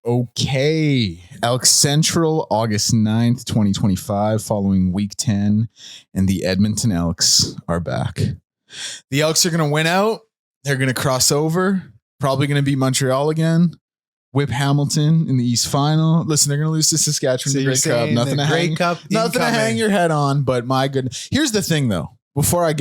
Okay. ElksCentral, August 9th, 2025, following week 10, and the Edmonton Elks are back. The Elks are going to win out. They're going to cross over. Probably going to beat Montreal again. Whip Hamilton in the East Final. Listen, they're going to lose to Saskatchewan in the Grey Cup. Nothing to hang your head on, but my goodness. Here's the thing, though. Before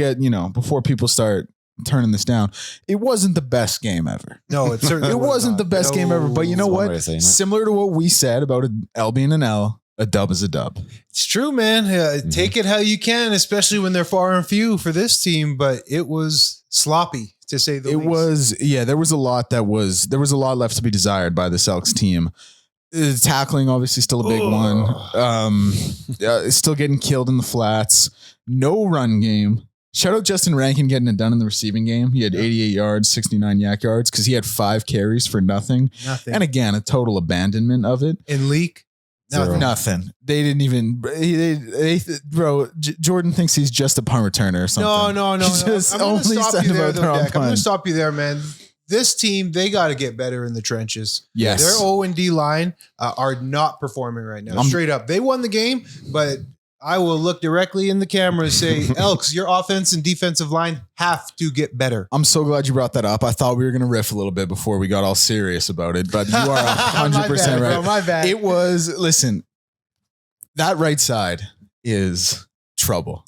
people start turning this down, it wasn't the best game ever. No, it certainly wasn't the best game ever. But you know what? Similar to what we said about an L being an L, a dub is a dub. It's true, man. Take it how you can, especially when they're far and few for this team. But it was sloppy, to say the least. There was a lot left to be desired by this Elks team. Tackling, obviously, still a big one. Still getting killed in the flats. No run game. Shout out Justin Rankin getting it done in the receiving game. He had 88 yards, 69 yak yards because he had 5 carries for nothing. And again, a total abandonment of it. And Leak? Nothing. They didn't even. Jordan thinks he's just a punt returner or something. No. I'm going to stop you there, man. This team, they got to get better in the trenches. Yes. Their O&D line are not performing right now. Straight up. They won the game, but I will look directly in the camera and say, Elks, your offense and defensive line have to get better. I'm so glad you brought that up. I thought we were going to riff a little bit before we got all serious about it, but you are 100% right. My bad. It was, listen, that right side is trouble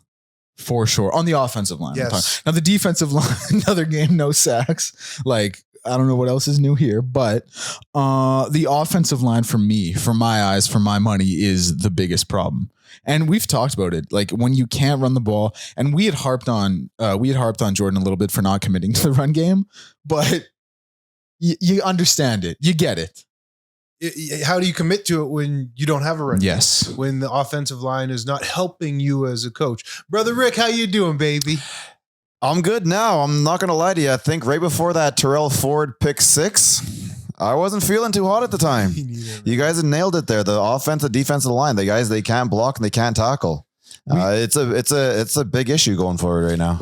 for sure on the offensive line. Yes. Now the defensive line, another game, no sacks. Like, I don't know what else is new here, but the offensive line for me, for my eyes, for my money is the biggest problem. And we've talked about it, like when you can't run the ball, and we had harped on Jordan a little bit for not committing to the run game, but you understand it, you get it. How do you commit to it when you don't have a run? Yes, game? When the offensive line is not helping you as a coach. Brother Rick, how you doing, baby? I'm good now. I'm not going to lie to you. I think right before that Terrell Ford pick 6, I wasn't feeling too hot at the time. You guys had nailed it there. The offensive, defensive line, the guys, they can't block and they can't tackle. It's a big issue going forward right now.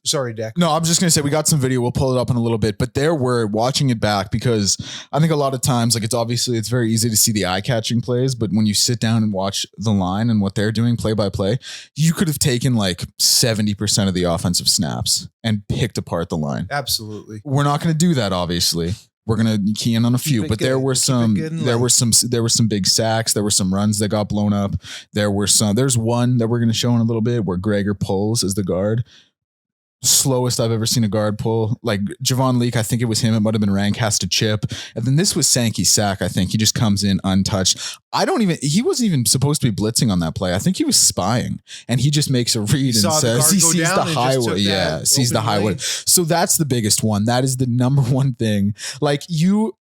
Sorry, Deck. No, I'm just going to say we got some video. We'll pull it up in a little bit, but there we're watching it back because I think a lot of times, like it's very easy to see the eye catching plays, but when you sit down and watch the line and what they're doing play by play, you could have taken like 70% of the offensive snaps and picked apart the line. Absolutely. We're not going to do that, obviously. We're gonna key in on a few, but there were some big sacks. There were some runs that got blown up. There's one that we're gonna show in a little bit where Krueger pulls as the guard. Slowest I've ever seen a guard pull. Like Javon Leak, I think it was him. It might have been Rank, has to chip. And then this was Sankey's sack. I think he just comes in untouched. He wasn't even supposed to be blitzing on that play. I think he was spying and he just makes a read and says he sees the highway. Yeah, sees the highway. So that's the biggest one. That is the number one thing. Like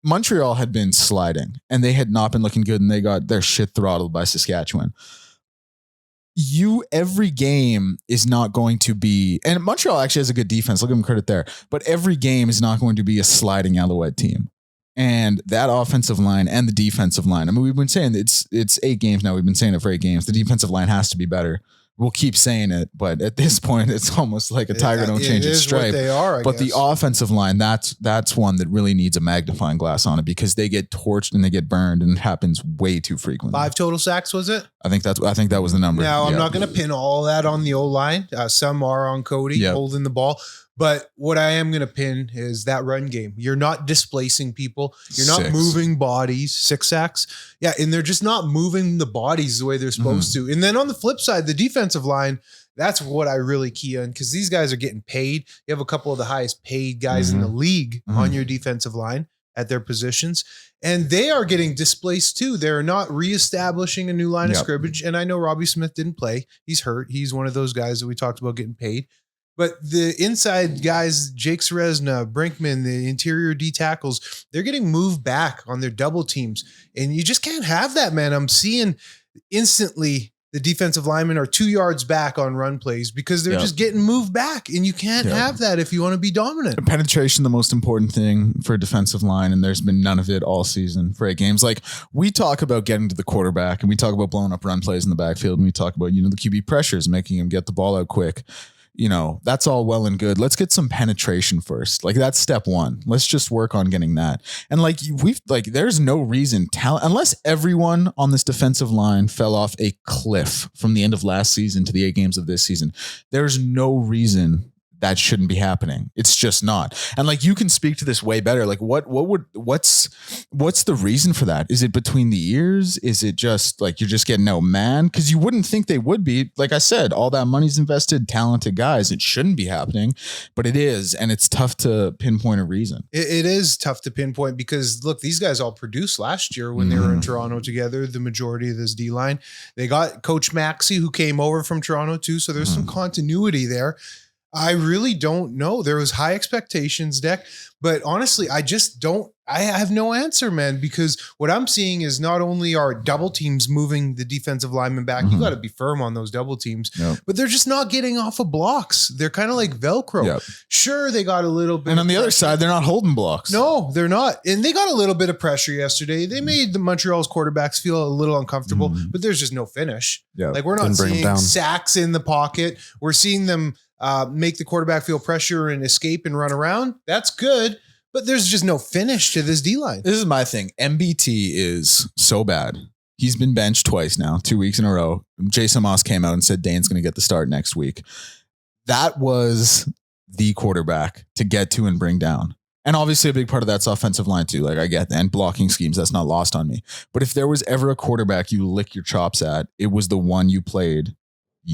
Montreal had been sliding and they had not been looking good and they got their shit throttled by Saskatchewan. Every game is not going to be, and Montreal actually has a good defense. I'll give them credit there, but every game is not going to be a sliding Alouette team. And that offensive line and the defensive line. I mean, we've been saying it's 8 games now. We've been saying it for 8 games. The defensive line has to be better. We'll keep saying it, but at this point, it's almost like a tiger don't change its stripe. They are, but the offensive line, that's one that really needs a magnifying glass on it because they get torched and they get burned, and it happens way too frequently. 5 total sacks, was it? I think that was the number. Now I'm not going to pin all that on the O-line. Some are on Cody holding the ball. But what I am going to pin is that run game. You're not displacing people. You're not moving bodies. 6 sacks. Yeah, and they're just not moving the bodies the way they're supposed to. And then on the flip side, the defensive line, that's what I really key on because these guys are getting paid. You have a couple of the highest paid guys in the league on your defensive line at their positions. And they are getting displaced too. They're not reestablishing a new line of scrimmage. And I know Robbie Smith didn't play. He's hurt. He's one of those guys that we talked about getting paid. But the inside guys, Jake Seresna, Brinkman, the interior D tackles, they're getting moved back on their double teams. And you just can't have that, man. I'm seeing instantly the defensive linemen are 2 yards back on run plays because they're just getting moved back. And you can't have that if you want to be dominant. Penetration, the most important thing for a defensive line. And there's been none of it all season for 8 games. Like we talk about getting to the quarterback and we talk about blowing up run plays in the backfield. And we talk about, the QB pressures, making him get the ball out quick. that's all well and good. Let's get some penetration first. Like that's step one. Let's just work on getting that. And there's no reason unless everyone on this defensive line fell off a cliff from the end of last season to the 8 games of this season. There's no reason that shouldn't be happening. It's just not. And you can speak to this way better. Like what's the reason for that? Is it between the ears? Is it just you're just getting out, man? Because you wouldn't think they would be. Like I said, all that money's invested, talented guys. It shouldn't be happening, but it is. And it's tough to pinpoint a reason. It is tough to pinpoint because look, these guys all produced last year when they were in Toronto together. The majority of this D line, they got Coach Maxey who came over from Toronto too. So there's some continuity there. I really don't know. There was high expectations, Deck, but honestly, I have no answer, man, because what I'm seeing is not only are double teams moving the defensive lineman back, you got to be firm on those double teams, but they're just not getting off of blocks. They're kind of like Velcro. Yep. Sure, they got a little bit. And on the other side, they're not holding blocks. No, they're not. And they got a little bit of pressure yesterday. They made the Montreal's quarterbacks feel a little uncomfortable, but there's just no finish. Yep. We're not seeing sacks in the pocket. We're seeing them make the quarterback feel pressure and escape and run around. That's good, but there's just no finish to this D-line. This is my thing. MBT is so bad. He's been benched twice now, 2 weeks in a row. Jason Moss came out and said Dane's going to get the start next week. That was the quarterback to get to and bring down. And obviously a big part of that's offensive line too. I get that. And blocking schemes, that's not lost on me. But if there was ever a quarterback you lick your chops at, it was the one you played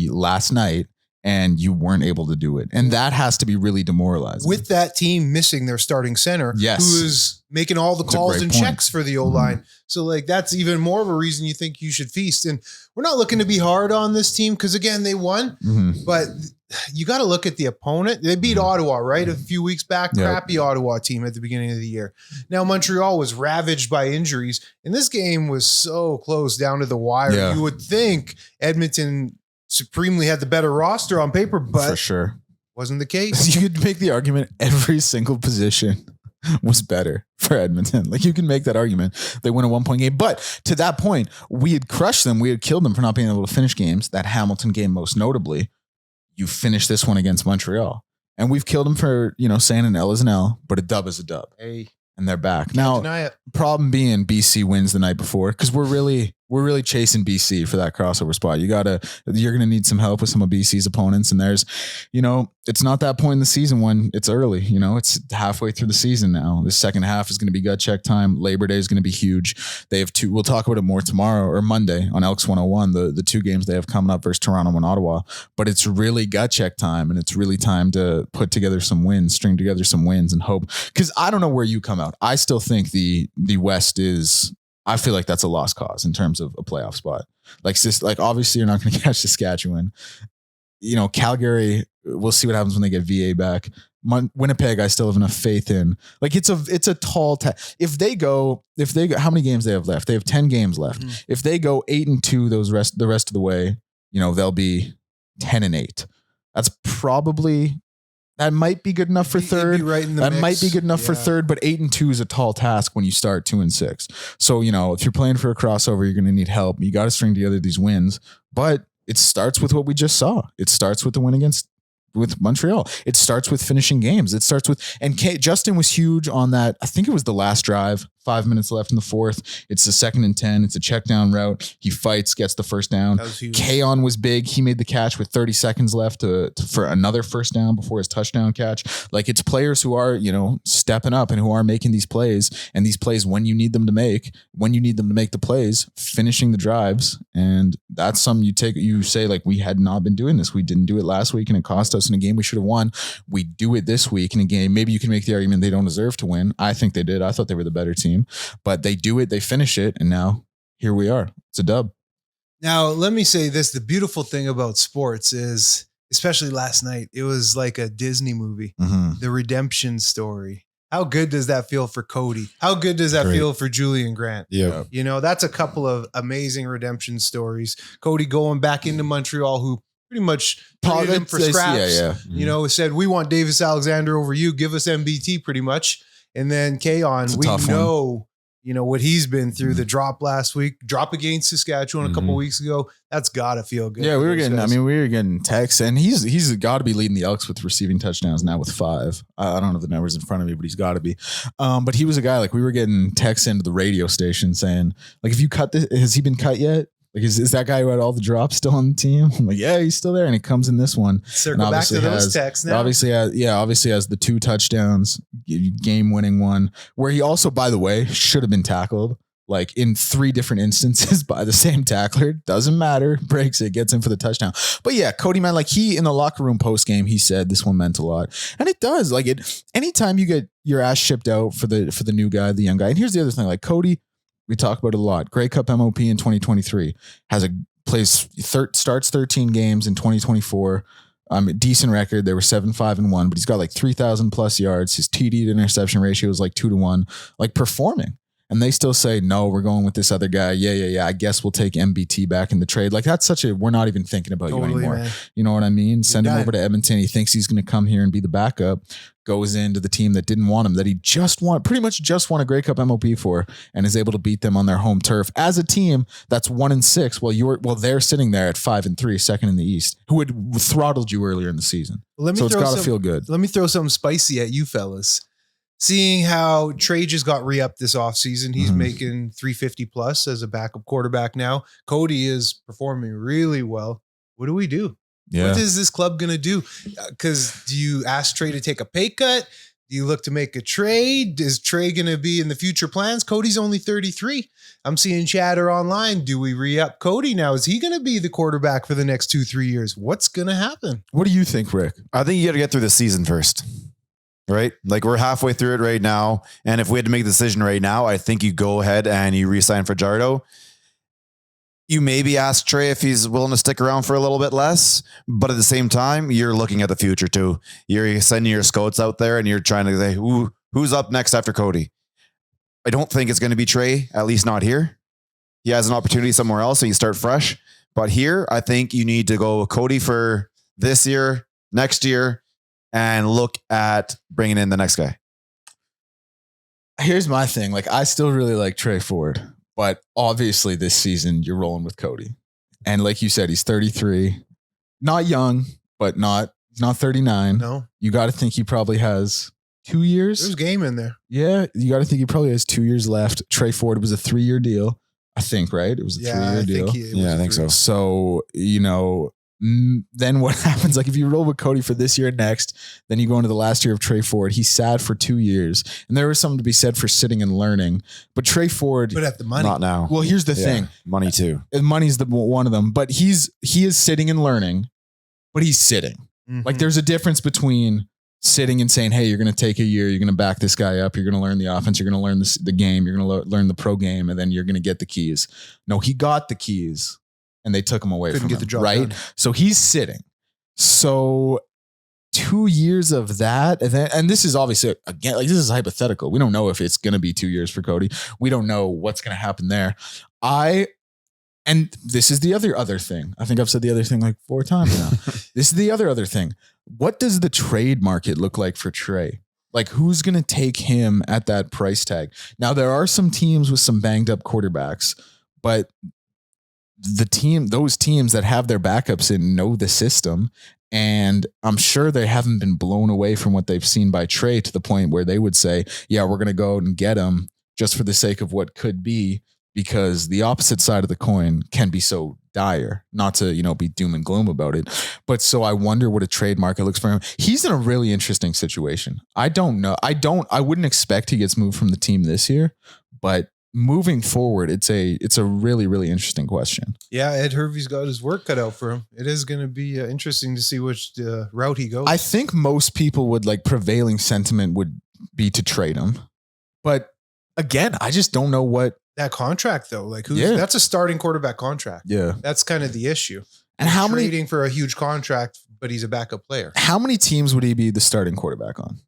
last night. And you weren't able to do it. And that has to be really demoralizing. With that team missing their starting center, who is making all the calls and checks for the O-line. So that's even more of a reason you think you should feast. And we're not looking to be hard on this team because, again, they won. But you got to look at the opponent. They beat Ottawa, right? A few weeks back, crappy Ottawa team at the beginning of the year. Now, Montreal was ravaged by injuries. And this game was so close down to the wire. Yeah. You would think Edmonton supremely had the better roster on paper, but for sure wasn't the case. You could make the argument every single position was better for Edmonton. You can make that argument. They win a 1-point game, but to that point, we had crushed them. We had killed them for not being able to finish games. That Hamilton game, most notably, you finished this one against Montreal, and we've killed them for saying an L is an L, but a dub is a dub. Hey, and they're back now. Problem being, BC wins the night before because we're really chasing BC for that crossover spot. You're gonna need some help with some of BC's opponents, and there's, it's not that point in the season when it's early. It's halfway through the season now. The second half is going to be gut check time. Labor Day is going to be huge. They have 2. We'll talk about it more tomorrow or Monday on Elks 101. The 2 games they have coming up versus Toronto and Ottawa. But it's really gut check time, and it's really time to put together some wins, string together some wins, and hope. Because I don't know where you come out. I still think the West is. I feel like that's a lost cause in terms of a playoff spot. Obviously you're not going to catch Saskatchewan. Calgary, we'll see what happens when they get VA back. Winnipeg, I still have enough faith in. It's a tall task. If they go, how many games they have left? They have 10 games left. If they go 8-2, the rest of the way, they'll be 10-8. That's probably. That might be good enough for third. Might be good enough for third, but 8-2 is a tall task when you start 2-6. So, if you're playing for a crossover, you're going to need help. You got to string together these wins, but it starts with what we just saw. It starts with the win with Montreal. It starts with finishing games. It starts with, and Justin was huge on that. I think it was the last drive, 5 minutes left in the fourth. It's the 2nd and 10. It's a check down route. He fights, gets the first down. Keon was big. He made the catch with 30 seconds left for another first down before his touchdown catch. It's players who are, stepping up and who are making these plays, and these plays when you need them to make the plays, finishing the drives. And that's something you say, we had not been doing this. We didn't do it last week and it cost us in a game we should have won. We do it this week in a game. Maybe you can make the argument they don't deserve to win. I think they did. I thought they were the better team. But they do it, they finish it, and now here we are. It's a dub. Now, let me say this. The beautiful thing about sports is, especially last night, it was like a Disney movie, the redemption story. How good does that feel for Cody? How good does that feel for Julian Grant? Yeah. That's a couple of amazing redemption stories. Cody going back into Montreal, who pretty much traded him for scraps. Said, we want Davis Alexander over you. Give us MBT pretty much. And then Keon, we know what he's been through, the drop last week, drop against Saskatchewan a couple weeks ago, that's got to feel good. Yeah, we were getting texts, and he's got to be leading the Elks with receiving touchdowns now with 5. I don't have the numbers in front of me, but he's got to be. But he was a guy, like, we were getting texts into the radio station saying, like, if you cut this, has he been cut yet? Like, is that guy who had all the drops still on the team? I'm like, yeah, he's still there, and he comes in this one. Circle back to those texts now. Obviously has the 2 touchdowns, game-winning one, where he also, by the way, should have been tackled, like, in 3 different instances by the same tackler. Doesn't matter. Breaks it, gets in for the touchdown. But yeah, Cody, man, like, he, in the locker room post-game, he said this one meant a lot. And it does. Like, anytime you get your ass shipped out for the new guy, the young guy. And here's the other thing, like, Cody, we talk about it a lot. Grey Cup MOP in 2023 starts 13 games in 2024. Decent record. They were 7-5-1, but he's got like 3,000 plus yards. His TD to interception ratio is like 2-1, like, performing. And they still say, no, we're going with this other guy. Yeah. I guess we'll take MBT back in the trade. Like, that's we're not even thinking about you anymore. Man. You know what I mean? Send him over to Edmonton. He thinks he's going to come here and be the backup. Goes into the team that didn't want him, that he pretty much just won a Grey Cup MOP for, and is able to beat them on their home turf as a team that's 1-6. While they're sitting there at 5-3, second in the East, who had throttled you earlier in the season. So it's got to feel good. Let me throw something spicy at you fellas. Seeing how Trey just got re-upped this offseason, he's making $350 plus as a backup quarterback now. Cody is performing really well. What do we do? Yeah. What is this club going to do? Because do you ask Trey to take a pay cut? Do you look to make a trade? Is Trey going to be in the future plans? Cody's only 33. I'm seeing chatter online. Do we re-up Cody now? Is he going to be the quarterback for the next 2-3 years? What's going to happen? What do you think, Rick? I think you got to get through the season first. Right? Like, we're halfway through it right now. And if we had to make a decision right now, I think you go ahead and you re-sign Fajardo. You maybe ask Trey if he's willing to stick around for a little bit less, but at the same time, you're looking at the future too. You're sending your scouts out there and you're trying to say, who's up next after Cody? I don't think it's going to be Trey, at least not here. He has an opportunity somewhere else, so you start fresh. But here, I think you need to go Cody for this year, next year, and look at bringing in the next guy. Here's my thing. Like, I still really like Trey Ford. But obviously this season you're rolling with Cody. And like you said, he's 33, not young, but not 39. No, you got to think he probably has 2 years. There's game in there. Yeah. You got to think he probably has 2 years left. Trey Ford was a 3-year deal, I think, right? It was a 3-year deal. I think so. So, then what happens? Like, if you roll with Cody for this year and next, then you go into the last year of Trey Ford. He's sad for 2 years. And there was something to be said for sitting and learning. But Trey Ford. But at the money. Not now. Well, here's the thing. Money too. Money's one of them. But he is sitting and learning, but he's sitting. Mm-hmm. Like, there's a difference between sitting and saying, hey, you're going to take a year. You're going to back this guy up. You're going to learn the offense. You're going to learn the game. You're going to learn the pro game. And then you're going to get the keys. No, he got the keys. And they took him away from him, the job right? Done. So he's sitting. So 2 years of that, and this is obviously, again, like, this is hypothetical. We don't know if it's going to be 2 years for Cody. We don't know what's going to happen there. And this is the other thing. I think I've said the other thing like 4 times now. This is the other thing. What does the trade market look like for Trey? Like, who's going to take him at that price tag? Now, there are some teams with some banged up quarterbacks, but those teams that have their backups in know the system, and I'm sure they haven't been blown away from what they've seen by Trey to the point where they would say, yeah, we're going to go out and get him just for the sake of what could be, because the opposite side of the coin can be so dire, not to, be doom and gloom about it. But so I wonder what a trade market looks for him. He's in a really interesting situation. I don't know. I wouldn't expect he gets moved from the team this year, but moving forward, it's a really, really interesting question. Yeah, Ed Hervey's got his work cut out for him. It is going to be interesting to see which route he goes. I think most people would, like, prevailing sentiment would be to trade him. But again, I just don't know what that contract though. Like, that's a starting quarterback contract. Yeah, that's kind of the issue. And how many trading for a huge contract, but he's a backup player? How many teams would he be the starting quarterback on?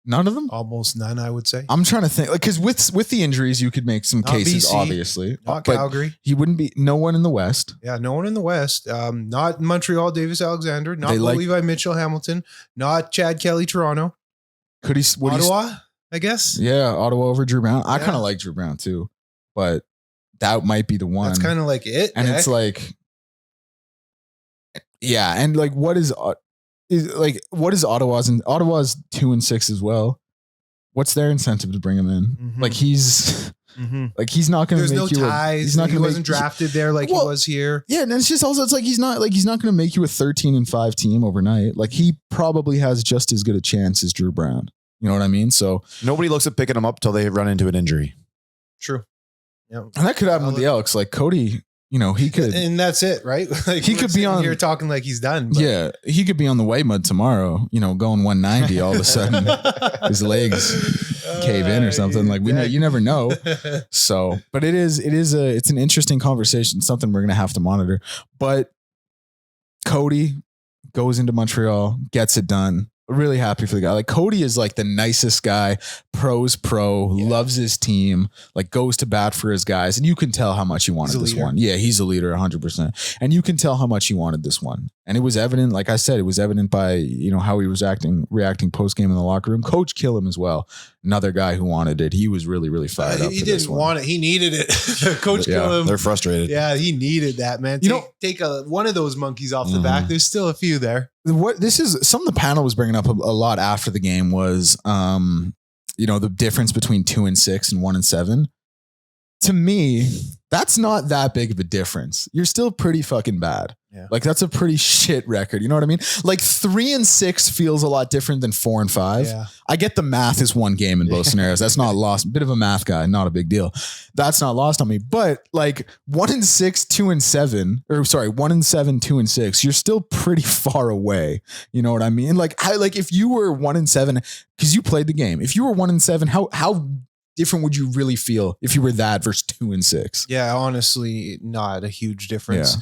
None of them? Almost none, I would say. I'm trying to think, like, because with the injuries, you could make some cases, BC, obviously. Not Calgary. He wouldn't be, no one in the West. Yeah, no one in the West. Not Montreal, Davis Alexander. Not Levi Mitchell, Hamilton. Not Chad Kelly, Toronto. Could he? Ottawa? I guess. Yeah, Ottawa over Drew Brown. I kind of like Drew Brown too, but that might be the one. That's kind of like it. And it's like, yeah, and like what is Ottawa's? And Ottawa's 2-6 as well. What's their incentive to bring him in? Mm-hmm. Like he's not going to make you. Ties. He wasn't drafted there like he was here. Yeah, and it's just also it's like he's not going to make you a 13-5 team overnight. Like he probably has just as good a chance as Drew Brown. You know what I mean? So nobody looks at picking him up till they run into an injury. True. Yeah, and that could happen with the Elks. Like Cody. He could, and that's it, right? Like he could be on here talking like he's done. But. Yeah, he could be on the white mud tomorrow. Going 190. All of a sudden, his legs cave in or something. Like you never know. So, but it's an interesting conversation. Something we're gonna have to monitor. But Cody goes into Montreal, gets it done. Really happy for the guy. Like Cody is like the nicest guy, pro's pro, loves his team, like goes to bat for his guys. And you can tell how much he wanted this one. Yeah, he's a leader 100%. And you can tell how much he wanted this one. And it was evident, like I said, it was evident by, how he was reacting post-game in the locker room. Coach Killam as well. Another guy who wanted it. He was really, really fired up. He didn't want it. He needed it. Coach Killam. They're frustrated. Yeah, he needed that, man. Take one of those monkeys off the back. There's still a few there. What this is, something the panel was bringing up a lot after the game was, the difference between 2-6 and 1-7. To me, that's not that big of a difference. You're still pretty fucking bad. Yeah. Like that's a pretty shit record. You know what I mean? Like 3-6 feels a lot different than 4-5. Yeah. I get the math is one game in both scenarios. That's not lost. Bit of a math guy, not a big deal. That's not lost on me. But like 1-6, 2-7, or sorry, 1-7, 2-6, you're still pretty far away. You know what I mean? Like if you were 1-7, because you played the game, if you were 1-7, how different would you really feel if you were that versus 2-6? Yeah, honestly, not a huge difference. Yeah.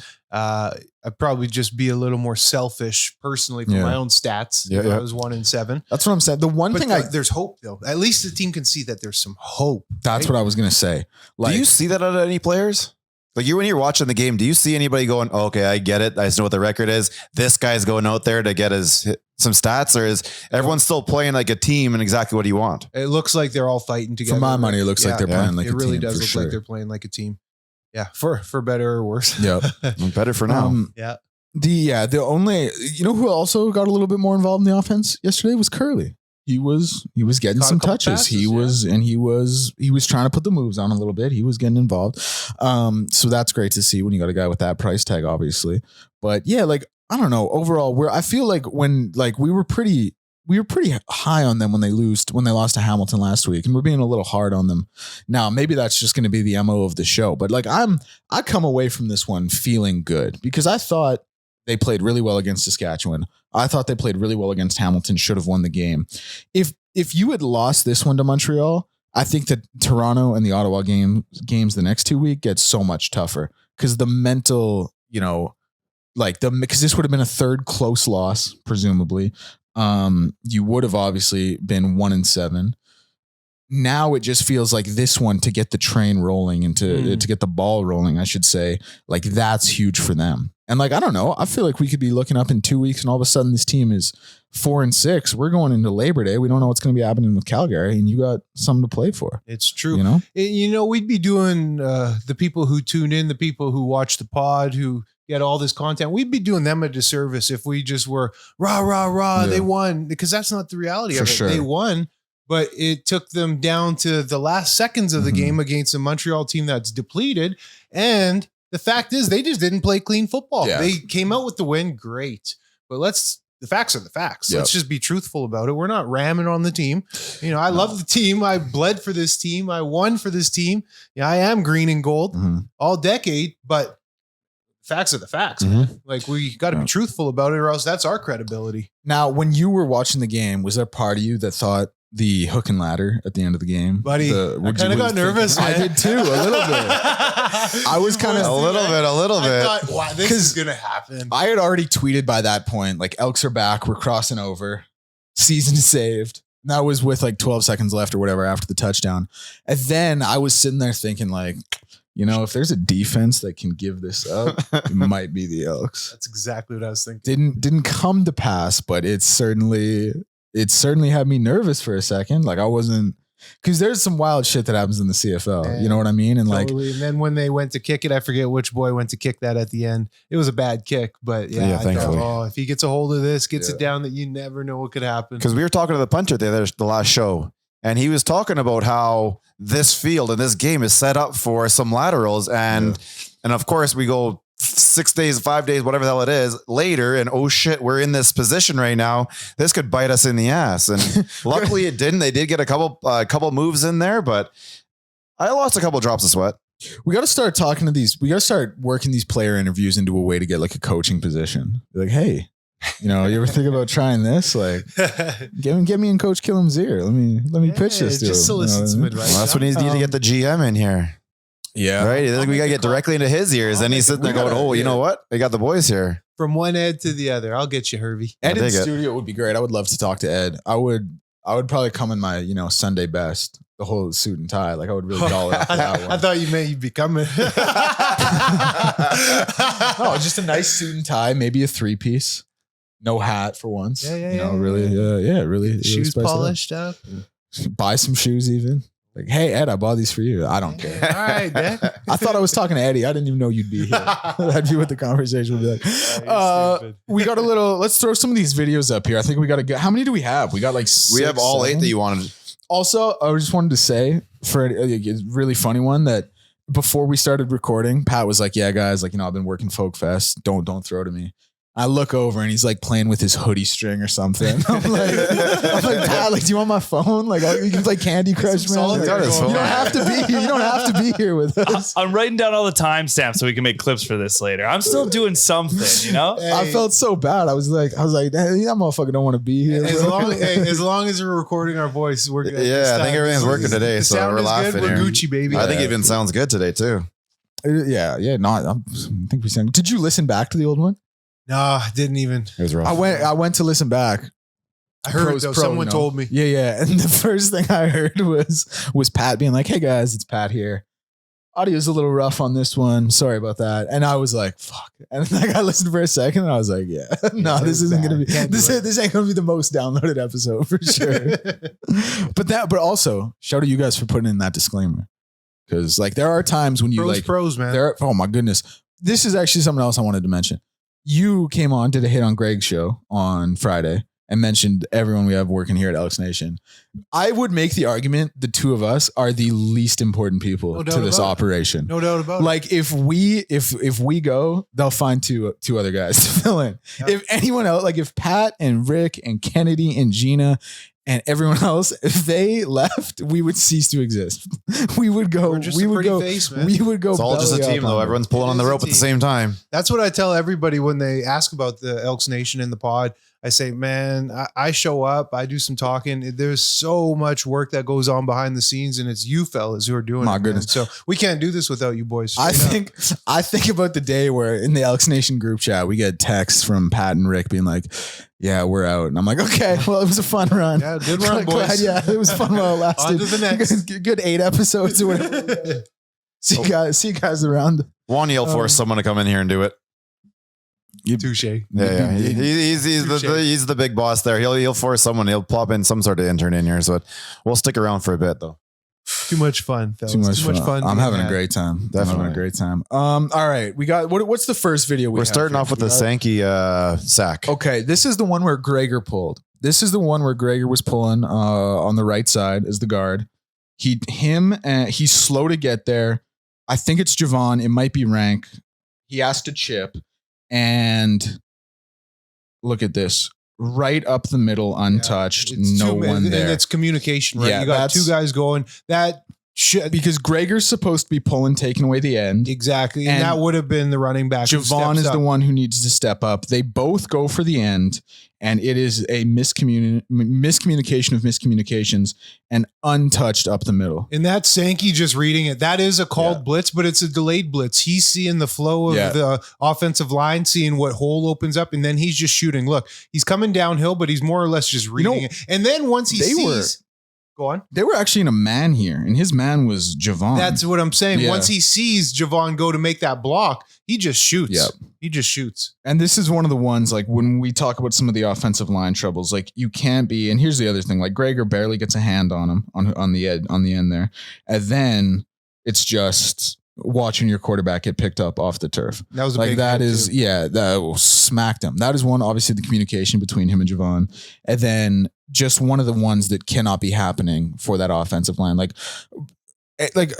I'd probably just be a little more selfish personally for my own stats. If I was 1-7. That's what I'm saying. The one thing there's hope though. At least the team can see that there's some hope. That's what I was going to say. Like, do you see that out of any players? Like when you're watching the game, do you see anybody going, oh, okay, I get it. I just know what the record is. This guy's going out there to get some stats, or is everyone still playing like a team and exactly what do you want? It looks like they're all fighting together. For my money, it looks like they're playing like a team. It really does look like they're playing like a team. Yeah, for better or worse. Yeah, better for now. Yeah. The only who also got a little bit more involved in the offense yesterday was Curly. He was getting some touches. Passes, he was trying to put the moves on a little bit. He was getting involved. So that's great to see when you got a guy with that price tag, obviously. But yeah, like I don't know. Overall, I feel like when like we were pretty high on them when they lost to Hamilton last week, and we're being a little hard on them now. Maybe that's just going to be the MO of the show. But like I come away from this one feeling good because I thought they played really well against Saskatchewan. I thought they played really well against Hamilton, should have won the game. If you had lost this one to Montreal, I think that Toronto and the Ottawa games the next 2 weeks get so much tougher because the mental, because this would have been a third close loss, presumably. You would have obviously been 1-7. Now it just feels like this one to get the train rolling and to get the ball rolling, I should say, like that's huge for them. And like, I don't know, I feel like we could be looking up in 2 weeks and all of a sudden this team is 4-6. We're going into Labor Day. We don't know what's going to be happening with Calgary and you got something to play for. It's true. We'd be doing the people who tune in, the people who watch the pod, who get all this content. We'd be doing them a disservice if we just were rah, rah, rah. They won, because that's not the reality of it. Sure. They won, but it took them down to the last seconds of the game against a Montreal team that's depleted. And the fact is they just didn't play clean football. Yeah. They came out with the win. Great. But the facts are the facts. Yep. Let's just be truthful about it. We're not ramming on the team. I love the team. I bled for this team. I won for this team. Yeah, I am green and gold all decade, but facts are the facts, man. Like we got to be truthful about it or else that's our credibility. Now, when you were watching the game, was there part of you that thought the hook and ladder at the end of the game? Buddy, I kind of got nervous. I did too, a little bit. I was kind of a little bit. I thought, wow, this is going to happen. I had already tweeted by that point, like Elks are back. We're crossing over. Season saved. And that was with like 12 seconds left or whatever after the touchdown. And then I was sitting there thinking like, if there's a defense that can give this up, it might be the Elks. That's exactly what I was thinking. Didn't come to pass, but it's certainly it certainly had me nervous for a second. Like I wasn't, because there's some wild shit that happens in the CFL. Yeah, you know what I mean? And totally. And then when they went to kick it, I forget which boy went to kick that at the end. It was a bad kick, but I thankfully. thought, if he gets a hold of this, gets it down, that you never know what could happen. Because we were talking to the punter the last show, and he was talking about how this field and this game is set up for some laterals, and of course we go 6 days, 5 days, whatever the hell it is later, and oh shit, we're in this position right now. This could bite us in the ass. And luckily it didn't. They did get a couple moves in there, but I lost a couple drops of sweat. we got to start talking to these. We got to start working these player interviews into a way to get like a coaching position. Be like, hey, you ever think about trying this? Like, get me in Coach Killam's ear. Let me pitch this to him. Just solicit some advice. Well, that's when you need to get the GM in here. Yeah. Right. I think we got to get directly into his ears. Then he's sitting there going, oh, you know what? We got the boys here. From one Ed to the other. I'll get you, Hervey. Ed in studio would be great. I would love to talk to Ed. I would probably come in my, Sunday best, the whole suit and tie. Like I would really doll it up for that one. I thought you meant you'd be coming. No, just a nice suit and tie, maybe a 3-piece. No hat for once. Really. Shoes polished up. Buy some shoes even. Like, hey, Ed, I bought these for you. I don't care. All right, man. I thought I was talking to Eddie. I didn't even know you'd be here. That'd be what the conversation would be like. We got let's throw some of these videos up here. I think we got to get, how many do we have? We got like 6, we have all 7. 8 that you wanted. Also, I just wanted to say for a really funny one that before we started recording, Pat was like, yeah, guys, like, I've been working Folk Fest. Don't throw to me. I look over and he's like playing with his hoodie string or something. I'm like, Pat, like, do you want my phone? Like, you can play Candy Crush, man. Like, you don't have to be here. You don't have to be here with us. I'm writing down all the timestamps so we can make clips for this later. I'm still doing something, Hey. I felt so bad. I was like, hey, that motherfucker don't want to be here. As long as we're recording our voice, we're good. Yeah, I think everything's working today, so we're laughing We're here. Gucci, baby. I think it even sounds good today too. Yeah. No, I think we sang. Did you listen back to the old one? No, I didn't even. It was rough. I went to listen back. I heard it though. Someone told me. Yeah. And the first thing I heard was Pat being like, hey guys, it's Pat here. Audio's a little rough on this one. Sorry about that. And I was like, fuck. And like I listened for a second and I was like, no, this isn't going to be, this ain't going to be the most downloaded episode for sure. but also shout out you guys for putting in that disclaimer. Cause like there are times when you pros, man. Oh my goodness. This is actually something else I wanted to mention. You came on, did a hit on Greg's show on Friday and mentioned everyone we have working here at ElksNation. I would make the argument the two of us are the least important people to this operation. No doubt about it. Like if we go, they'll find two other guys to fill in. Yep. If anyone else, like if Pat and Rick and Kennedy and Gina and everyone else, if they left, we would cease to exist. We would go. We would go. Face, we would go. It's all just a team, though. Everyone's pulling on the rope at the same time. That's what I tell everybody when they ask about the Elks Nation in the pod. I say, man, I show up. I do some talking. There's so much work that goes on behind the scenes, and it's you fellas who are doing it. My goodness! So we can't do this without you boys. I think about the day where in the Elks Nation group chat we get texts from Pat and Rick being like, yeah, we're out. And I'm like, okay, well, it was a fun run. Yeah, good run, boys. Yeah, it was fun while it lasted. On to the next. Good 8 episodes or whatever. See you guys around. One, you'll force someone to come in here and do it. Touche. Yeah. He's the big boss there. He'll force someone. He'll plop in some sort of intern in here. So we'll stick around for a bit though. Too much fun, fellas. Too much fun. I'm having a great time. Definitely having a great time. All right, we got what's the first video we're starting off with the Sankey sack. Okay, this is the one where Krueger pulled. This is the one where Krueger was pulling on the right side as the guard. He's slow to get there. I think it's Javon. It might be Rank. He has to chip. And look at this. Right up the middle, untouched. No one there. And it's communication, right? Yeah, you got 2 guys going. Because Krueger's supposed to be pulling, taking away the end. Exactly. And that would have been the running back. Javon is the one who needs to step up. They both go for the end. And it is a miscommunication of miscommunications and untouched up the middle. And that's Sankey just reading it. That is a called blitz, but it's a delayed blitz. He's seeing the flow of the offensive line, seeing what hole opens up, and then he's just shooting. Look, he's coming downhill, but he's more or less just reading it. And then once he sees... Go on. They were actually in a man here, and his man was Javon. That's what I'm saying. Yeah. Once he sees Javon go to make that block, he just shoots. Yep. He just shoots. And this is one of the ones, like, when we talk about some of the offensive line troubles, like, you can't be, and here's the other thing, like, Krueger barely gets a hand on him on the end there. And then it's just watching your quarterback get picked up off the turf. That was a like big that hit is too. yeah, that smacked him. That is one, obviously, the communication between him and Javon. And then just one of the ones that cannot be happening for that offensive line. Like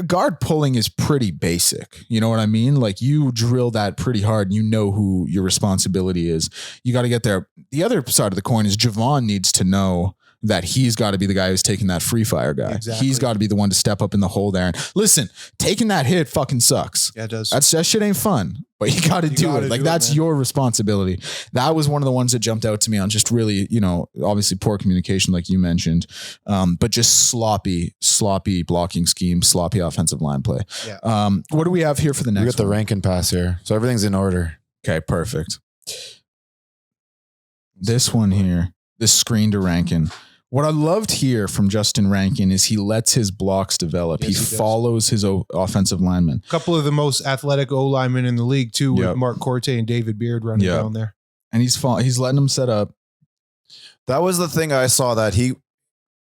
guard pulling is pretty basic. You know what I mean? Like, you drill that pretty hard and you know who your responsibility is. You got to get there. The other side of the coin is Javon needs to know that he's got to be the guy who's taking that free fire guy. Exactly. He's got to be the one to step up in the hole there. And listen, taking that hit fucking sucks. Yeah, it does. That shit ain't fun, but you got to do it. Like, that's your responsibility. That was one of the ones that jumped out to me on just really, obviously poor communication, like you mentioned, but just sloppy blocking scheme, sloppy offensive line play. Yeah. What do we have here for the next We got the Rankin pass here. So everything's in order. Okay, perfect. This one here, this screen to Rankin. What I loved here from Justin Rankin is he lets his blocks develop. Yes, he follows his offensive linemen. A couple of the most athletic O linemen in the league too, with Yep. Mark Corte and David Beard running down there. And he's letting them set up. That was the thing I saw that he,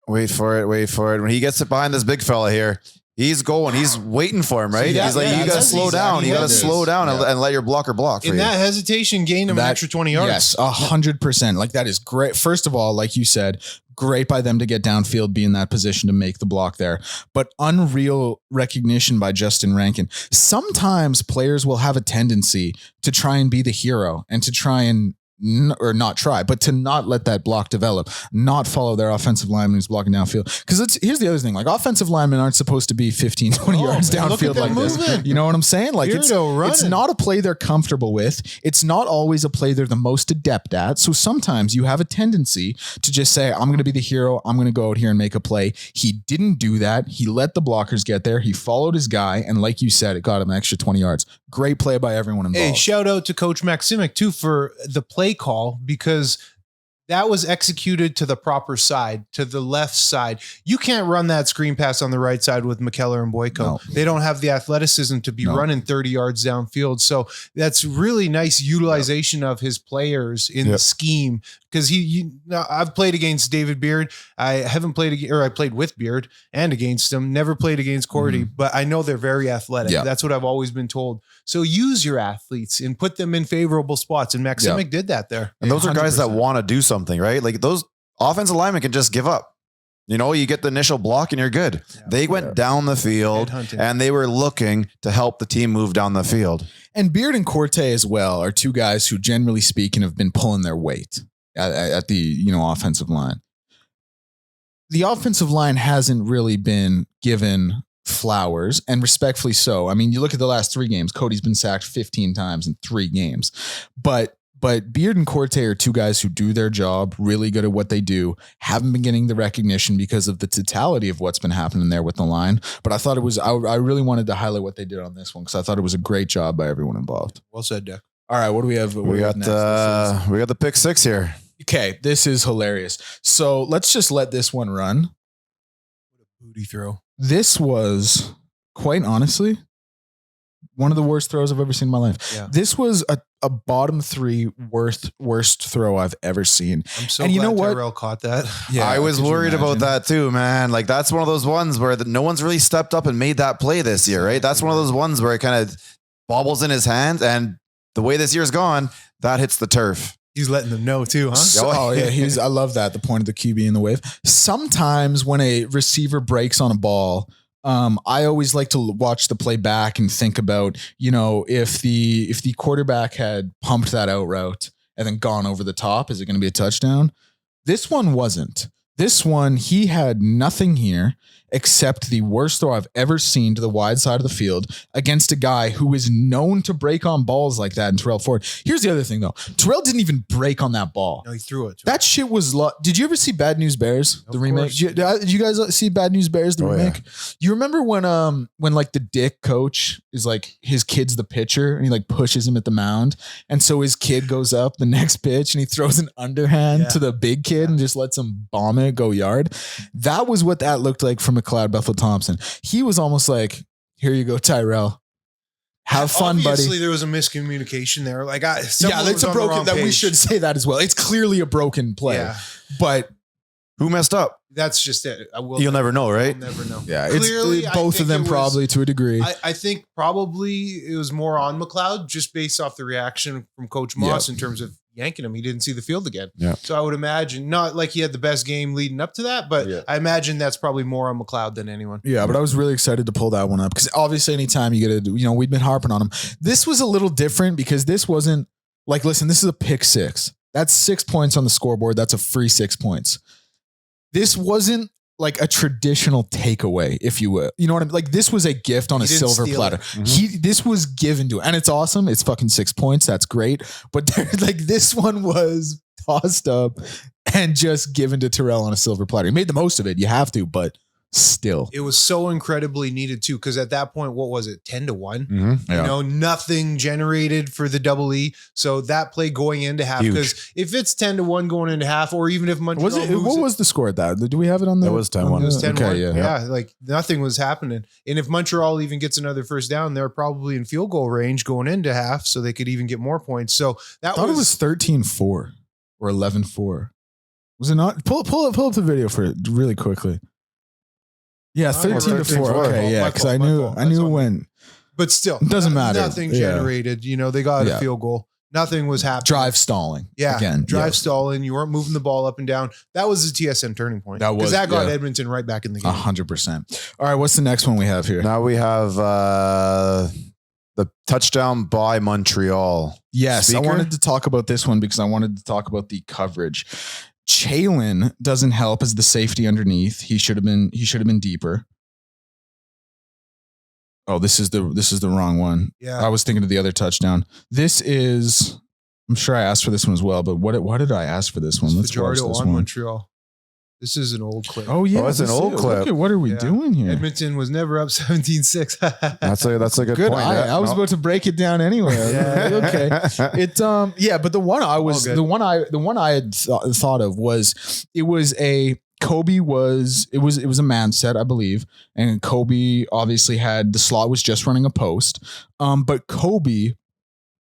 wait for it. When he gets it behind this big fella here, he's going, he's waiting for him, right? See, he's like, you got to slow down. You got to slow down and let your blocker block for In you. that hesitation, gain him an extra 20 yards. Yes, 100%. Like, that is great. First of all, like you said, great by them to get downfield, be in that position to make the block there. But unreal recognition by Justin Rankin. Sometimes players will have a tendency to try and be the hero and to try and or not try, but to not let that block develop, not follow their offensive lineman who's blocking downfield. Because here's the other thing, like, offensive linemen aren't supposed to be 15, 20 yards downfield like this. You know what I'm saying? Like, it's not a play they're comfortable with. It's not always a play they're the most adept at. So sometimes you have a tendency to just say, I'm going to be the hero. I'm going to go out here and make a play. He didn't do that. He let the blockers get there. He followed his guy. And like you said, it got him an extra 20 yards. Great play by everyone involved. Hey, shout out to Coach Maximic too for the play call, because that was executed to the proper side, to the left side. You can't run that screen pass on the right side with McKellar and Boyko. No. They don't have the athleticism to be running 30 yards downfield. So that's really nice utilization of his players in the scheme. Because I've played against David Beard. I haven't played I played with Beard and against him. Never played against Cordy, but I know they're very athletic. Yeah. That's what I've always been told. So use your athletes and put them in favorable spots. And Maximic did that there. And those are guys 100%. that want to do something, right? Like, those offensive linemen can just give up. You get the initial block and you're good. Yeah. They went down the field and they were looking to help the team move down the field. And Beard and Corte as well are two guys who, generally speaking, have been pulling their weight at the offensive line. The offensive line hasn't really been given flowers, and respectfully so. I mean, you look at the last 3 games, Cody's been sacked 15 times in 3 games. But Beard and Corte are two guys who do their job, really good at what they do, haven't been getting the recognition because of the totality of what's been happening there with the line. But I thought it was, I really wanted to highlight what they did on this one, because I thought it was a great job by everyone involved. Well said, Dick. All right, what do we have? We got the pick 6 here. Okay, this is hilarious. So let's just let this one run. Booty throw. This was, quite honestly, one of the worst throws I've ever seen in my life. Yeah. This was a bottom 3 worst throw I've ever seen. I'm so And you glad know what? Tyrell caught that. Yeah, I was could you worried about imagine? that too, man. Like, that's one of those ones where no one's really stepped up and made that play this year, right? That's one of those ones where it kind of bobbles in his hand, and the way this year's gone, that hits the turf. He's letting them know too, huh? Oh yeah, I love that. The point of the QB in the wave. Sometimes when a receiver breaks on a ball, I always like to watch the play back and think about, if the quarterback had pumped that out route and then gone over the top, is it going to be a touchdown? This one wasn't. This one, he had nothing here, accept the worst throw I've ever seen to the wide side of the field against a guy who is known to break on balls like that in Terrell Ford. Here's the other thing though. Terrell didn't even break on that ball. No, he threw it. That shit was did you ever see Bad News Bears, the remake? Did you guys see Bad News Bears, the remake? Yeah. You remember when like the dick coach is like his kid's the pitcher and he like pushes him at the mound, and so his kid goes up the next pitch and he throws an underhand to the big kid and just lets him bomb it, go yard. That was what that looked like from McLeod Bethel Thompson. He was almost like, here you go, Tyrell. Have fun, buddy. Obviously, there was a miscommunication there. Like, that's a broken. That we should say that as well. It's clearly a broken play, but who messed up? That's just it. You'll never know, right? We'll never know. Yeah, clearly, it's both of them probably to a degree. I think probably it was more on McLeod just based off the reaction from Coach Moss in terms of yanking him. He didn't see the field again. Yeah. So I would imagine, not like he had the best game leading up to that, but I imagine that's probably more on McLeod than anyone. Yeah, but I was really excited to pull that one up because obviously anytime you get we've been harping on him. This was a little different because this wasn't like, listen, this is a pick 6. That's 6 points on the scoreboard. That's a free 6 points. This wasn't like a traditional takeaway, if you will. You know what I mean? Like this was a gift on a silver platter. This was given to him. And it's awesome. It's fucking 6 points. That's great. But like this one was tossed up and just given to Terrell on a silver platter. He made the most of it. You have to, but still. It was so incredibly needed too. Cause at that point, what was it? 10-1, nothing generated for the double E. So that play going into half, because if it's 10-1 going into half, or even if Montreal what was the score at that? Do we have it on there? It was 10-1. It was 10-1. Okay, yeah. Like nothing was happening. And if Montreal even gets another first down, they're probably in field goal range going into half. So they could even get more points. So that I thought it was 13-4 or 11-4. Was it not? Pull up the video for it really quickly. Yeah, 13-4. Okay, yeah, because I knew when. But still, it doesn't matter. Nothing generated. They got a field goal. Nothing was happening. Drive stalling. Yeah, again, stalling. You weren't moving the ball up and down. That was the TSN turning point. Because that got Edmonton right back in the game. 100%. All right, what's the next one we have here? Now we have the touchdown by Montreal. Yes, Speaker? I wanted to talk about this one because I wanted to talk about the coverage. Chalin doesn't help as the safety underneath. He should have been deeper. Oh, this is the wrong one. Yeah. I was thinking of the other touchdown. This is, I'm sure I asked for this one as well, but why did I ask for this one? Let's watch this one. Montreal. This is an old clip. Oh yeah, it's an old clip. Look at what are we doing here? Edmonton was never up 17-6. That's a good point. I was about to break it down anyway. Okay. But the one I had thought of was it was a man set, I believe, and Kobe obviously had the slot was just running a post, but Kobe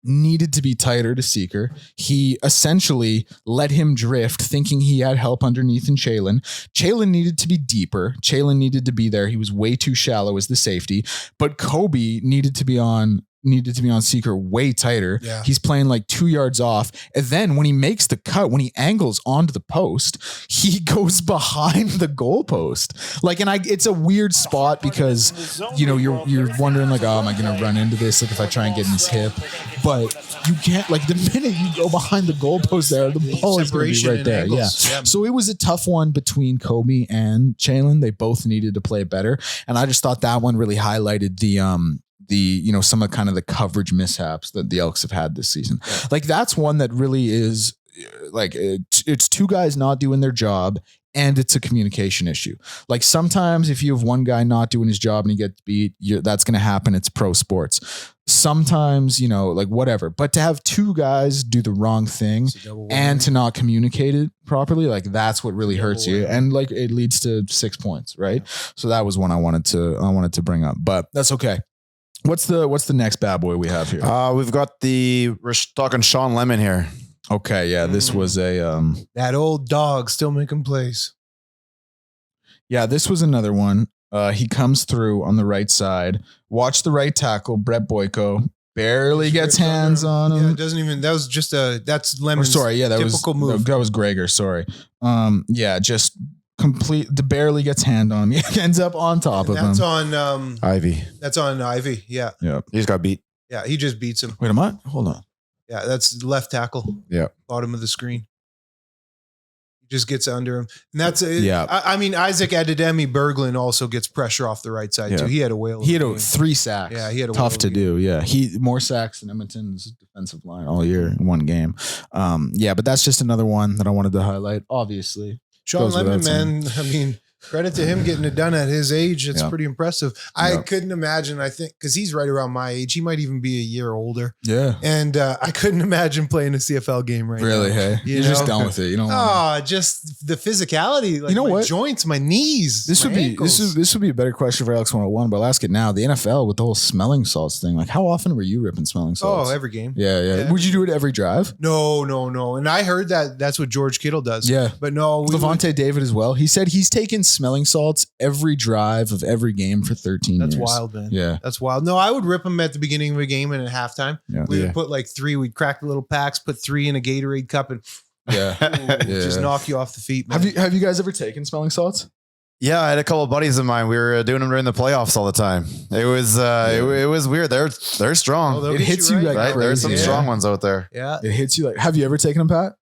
needed to be tighter to Seeker. He essentially let him drift, thinking he had help underneath in Chalin. Chalin needed to be deeper. Chalin needed to be there. He was way too shallow as the safety, but Kobe needed to be on Seeker way tighter. Yeah. He's playing like 2 yards off. And then when he makes the cut, when he angles onto the post, he goes behind the goalpost. Like, and it's a weird spot because, you're wondering like, oh, am I going to run into this? Like if I try and get in his hip, but you can't, like the minute you go behind the goalpost there, the ball is going to be right there. Yeah. So it was a tough one between Kobe and Chalin. They both needed to play better. And I just thought that one really highlighted some of kind of the coverage mishaps that the Elks have had this season. Yeah. Like that's one that really is like it's two guys not doing their job and it's a communication issue. Like sometimes if you have one guy not doing his job and he gets beat, that's going to happen. It's pro sports. Sometimes, like whatever, but to have two guys do the wrong thing and to not communicate it properly, like that's what really hurts you. And like it leads to 6 points. Right. Yeah. So that was one I wanted to bring up, but that's okay. What's the next bad boy we have here? We've got we're talking Sean Lemon here. Okay, yeah, this was a that old dog still making plays. Yeah, this was another one. He comes through on the right side. Watch the right tackle, Brett Boyko barely gets hands on him. Yeah, it doesn't even. That was just that's Lemon's typical move. That was Krueger. Sorry. Just complete. The barely gets hand on him. He ends up on top of him. That's on Ivy. That's on Ivy. Yeah. He just got beat. Yeah, he just beats him. Wait, am I? Hold on. Yeah, that's left tackle. Yeah. Bottom of the screen. just gets under him. And that's it. Yeah. I mean, Isaac Adedemi Berglund also gets pressure off the right side too. He had a whale. He had 3 sacks. Yeah, he had a tough to do. Yeah, he more sacks than Edmonton's defensive line all year in one game. But that's just another one that I wanted to highlight. Obviously, Sean Lemon, man. I mean, credit to him getting it done at his age. It's pretty impressive. I couldn't imagine, I think, because he's right around my age. He might even be a year older. Yeah. And I couldn't imagine playing a CFL game right now. Really, hey? You're just done with it. You know. Just the physicality. Like, you know what? Joints, my knees. This would be a better question for Elks 101, but I'll ask it now. The NFL with the whole smelling salts thing. Like, how often were you ripping smelling salts? Oh, every game. Yeah. Would you do it every drive? No. And I heard that's what George Kittle does. Yeah. But no. Levante David as well. He said he's taken smelling salts every drive of every game for 13 years. That's wild, man. Yeah. That's wild. No, I would rip them at the beginning of a game and at halftime. Yeah. We would put like 3. We'd crack the little packs, put 3 in a Gatorade cup and just knock you off the feet, man. Have you guys ever taken smelling salts? Yeah, I had a couple of buddies of mine. We were doing them during the playoffs all the time. It was it was weird. They're strong. It hits you like right? There's some strong ones out there. Yeah. It hits you like. Have you ever taken them, Pat?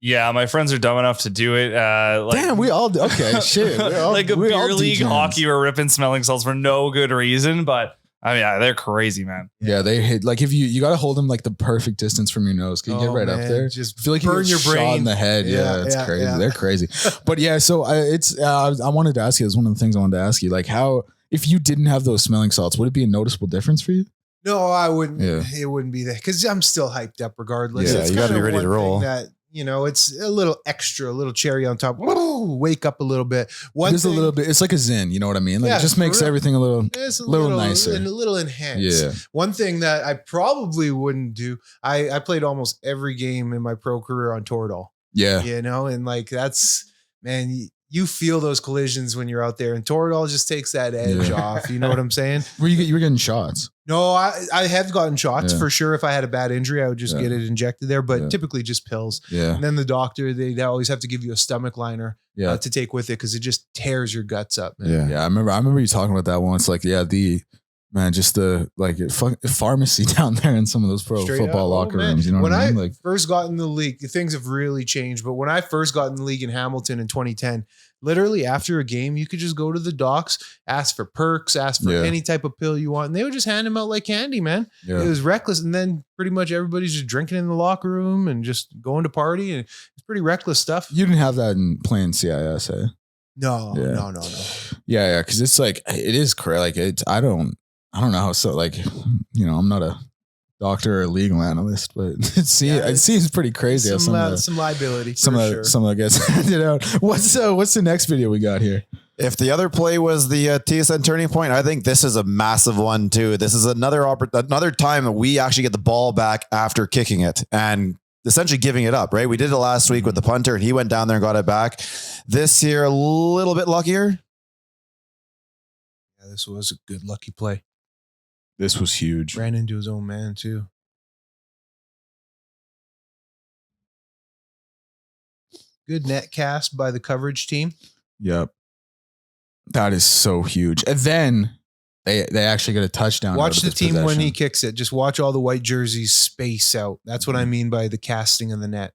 Yeah, my friends are dumb enough to do it. Damn, we all do. Okay, shit. Like a beer league hockey, we're ripping smelling salts for no good reason, but I mean, they're crazy, man. Yeah, they hit like if you got to hold them like the perfect distance from your nose. Can you get right up there? Just I feel like burn you your shot brain in the head. Yeah, it's crazy. Yeah. They're crazy. But yeah, so I wanted to ask you. That's one of the things I wanted to ask you. Like, how if you didn't have those smelling salts, would it be a noticeable difference for you? No, I wouldn't. Yeah. It wouldn't be that because I'm still hyped up regardless. Yeah, it's you got to be ready to roll. It's a little extra, a little cherry on top. Whoa, wake up a little bit. A little bit. It's like a zen. You know what I mean? Like it just makes everything a little nicer and a little enhanced. Yeah. One thing that I probably wouldn't do. I played almost every game in my pro career on Toradol. Yeah. And like that's man. You feel those collisions when you're out there, and Toradol just takes that edge off. You know what I'm saying? You were getting shots. No, I have gotten shots for sure. If I had a bad injury, I would just get it injected there, but typically just pills. Yeah. And then the doctor, they always have to give you a stomach liner to take with it because it just tears your guts up. Man. Yeah. I remember you talking about that once. Like, just the pharmacy down there in some of those pro football locker rooms. You know what I mean? When I first got in the league, things have really changed. But when I first got in the league in Hamilton in 2010, literally after a game, you could just go to the docks, ask for perks, ask for any type of pill you want, and they would just hand them out like candy, man. Yeah. It was reckless. And then pretty much everybody's just drinking in the locker room and just going to party. And it's pretty reckless stuff. You didn't have that in playing CIS, eh? No. Yeah. Cause it's like, it is crazy. Like I don't know how so like, I'm not a doctor or a legal analyst, but it seems pretty crazy. Some liability. Some of the guys handed out. What's the next video we got here? If the other play was the TSN turning point, I think this is a massive one too. This is another time that we actually get the ball back after kicking it and essentially giving it up, right? We did it last week with the punter and he went down there and got it back. This year, a little bit luckier. Yeah, this was a good lucky play. This was huge. Ran into his own man too. Good net cast by the coverage team. Yep. That is so huge. And then they actually get a touchdown. Watch the team when he kicks it. Just watch all the white jerseys space out. That's what I mean by the casting of the net.